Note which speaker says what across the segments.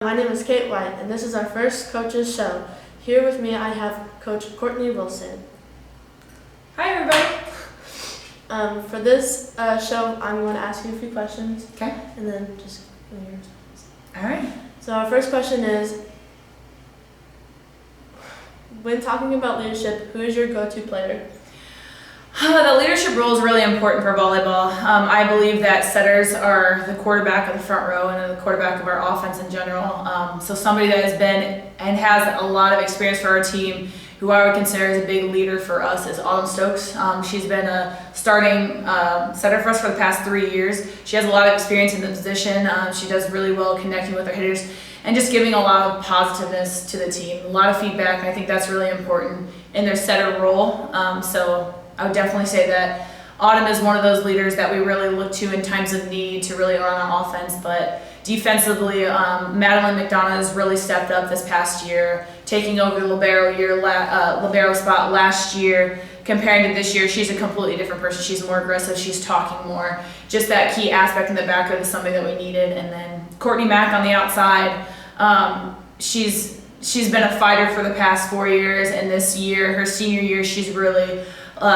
Speaker 1: My name is Kate White, and this is our first coaches show. Here with me, I have Coach Kourtney Wilson.
Speaker 2: Hi, everybody.
Speaker 1: For this show, I'm going to ask you a few questions.
Speaker 2: Okay.
Speaker 1: And then just give me your response.
Speaker 2: All right.
Speaker 1: So our first question is, when talking about leadership, who is your go-to player?
Speaker 2: The leadership role is really important for volleyball. I believe that setters are the quarterback of the front row and the quarterback of our offense in general. So somebody that has been and has a lot of experience for our team, who I would consider as a big leader for us, is Autumn Stokes. She's been a starting setter for us for the past 3 years. She has a lot of experience in the position. She does really well connecting with our hitters and just giving a lot of positiveness to the team. A lot of feedback, and I think that's really important in their setter role. So I would definitely say that Autumn is one of those leaders that we really look to in times of need to really run on offense. But defensively, Madeline McDonough has really stepped up this past year, taking over the libero spot last year. Comparing to this year, she's a completely different person. She's more aggressive. She's talking more. Just that key aspect in the backcourt is something that we needed. And then Kourtney Mack on the outside, she's been a fighter for the past 4 years, and this year, her senior year, she's really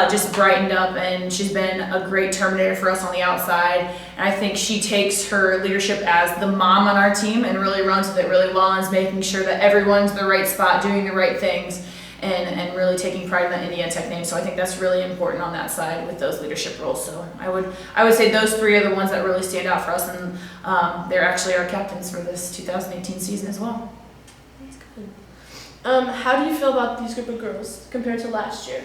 Speaker 2: just brightened up, and she's been a great terminator for us on the outside. And I think she takes her leadership as the mom on our team and really runs with it really well, and is making sure that everyone's in the right spot, doing the right things, and really taking pride in that Indiana Tech name. So I think that's really important on that side with those leadership roles. So I would say those three are the ones that really stand out for us, and they're actually our captains for this 2018 season as well.
Speaker 1: That's good. How do you feel about these group of girls compared to last year?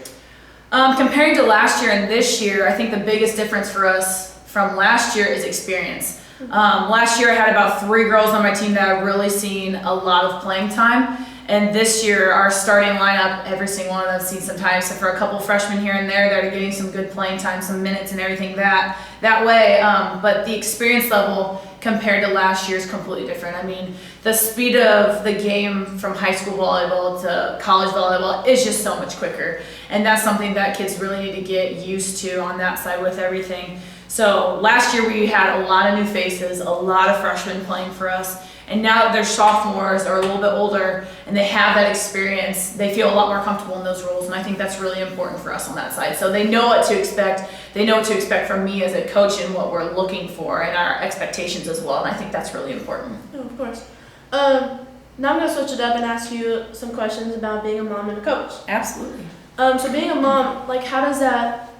Speaker 2: Comparing to last year and this year, I think the biggest difference for us from last year is experience. Last year I had about 3 girls on my team that I've really seen a lot of playing time. And this year, our starting lineup, every single one of them I've seen some time, except for a couple freshmen here and there that are getting some good playing time, some minutes and everything that way. But the experience level compared to last year is completely different. I mean, the speed of the game from high school volleyball to college volleyball is just so much quicker. And that's something that kids really need to get used to on that side with everything. So last year we had a lot of new faces, a lot of freshmen playing for us. And now that they're sophomores or a little bit older and they have that experience, they feel a lot more comfortable in those roles. And I think that's really important for us on that side. So they know what to expect. They know what to expect from me as a coach and what we're looking for and our expectations as well. And I think that's really important.
Speaker 1: Oh, of course. Now I'm going to switch it up and ask you some questions about being a mom and a coach.
Speaker 2: Absolutely.
Speaker 1: So being a mom, like, how does that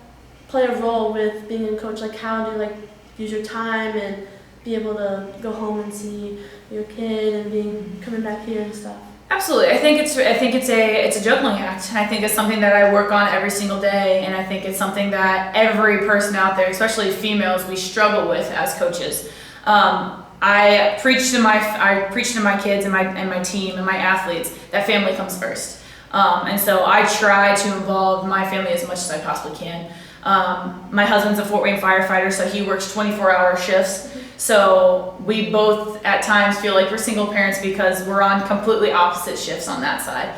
Speaker 1: play a role with being a coach? Like, how do you use your time and be able to go home and see your kid and coming back here and stuff?
Speaker 2: Absolutely. I think it's a juggling act, and I think it's something that I work on every single day, and I think it's something that every person out there, especially females, we struggle with as coaches. I preach to my kids and my team and my athletes that family comes first. And so I try to involve my family as much as I possibly can. My husband's a Fort Wayne firefighter, so he works 24-hour shifts. So we both at times feel like we're single parents because we're on completely opposite shifts on that side.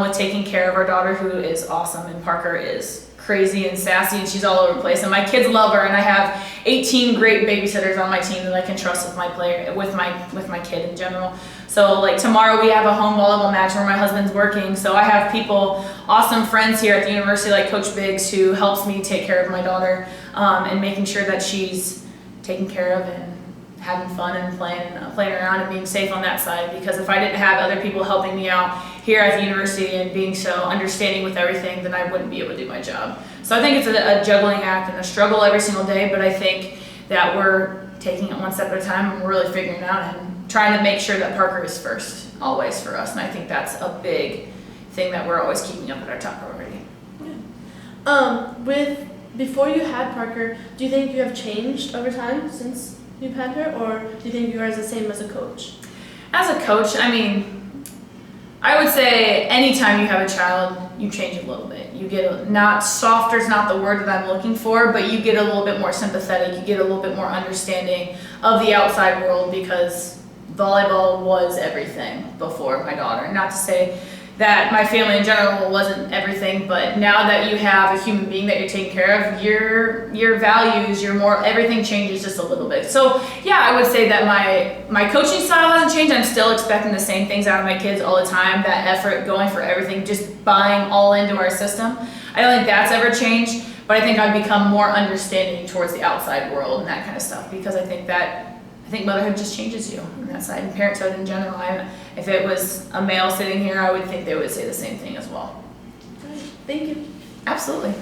Speaker 2: With taking care of our daughter, who is awesome, and Parker is crazy and sassy, and she's all over the place. And my kids love her, and I have 18 great babysitters on my team that I can trust with my kid in general. So like tomorrow we have a home volleyball match where my husband's working. So I have people, awesome friends here at the university like Coach Biggs, who helps me take care of my daughter and making sure that she's taken care of and having fun and playing around and being safe on that side. Because if I didn't have other people helping me out here at the university and being so understanding with everything, then I wouldn't be able to do my job. So I think it's a juggling act and a struggle every single day, but I think that we're taking it one step at a time and we're really figuring it out and trying to make sure that Parker is first, always for us. And I think that's a big thing that we're always keeping up at our top priority.
Speaker 1: Yeah. Before you had Parker, do you think you have changed over time since you've had her, or do you think you are the same as a coach?
Speaker 2: As a coach, I mean, I would say anytime you have a child, you change a little bit. You get not softer is not the word that I'm looking for, but you get a little bit more sympathetic. You get a little bit more understanding of the outside world, because volleyball was everything before my daughter. Not to say that my family in general wasn't everything, but now that you have a human being that you're taking care of, your values, everything changes just a little bit. So yeah, I would say that my coaching style hasn't changed. I'm still expecting the same things out of my kids all the time, that effort, going for everything, just buying all into our system. I don't think that's ever changed, but I think I've become more understanding towards the outside world and that kind of stuff, because I think motherhood just changes you on that side, and parenthood in general. If it was a male sitting here, I would think they would say the same thing as well.
Speaker 1: Thank you.
Speaker 2: Absolutely.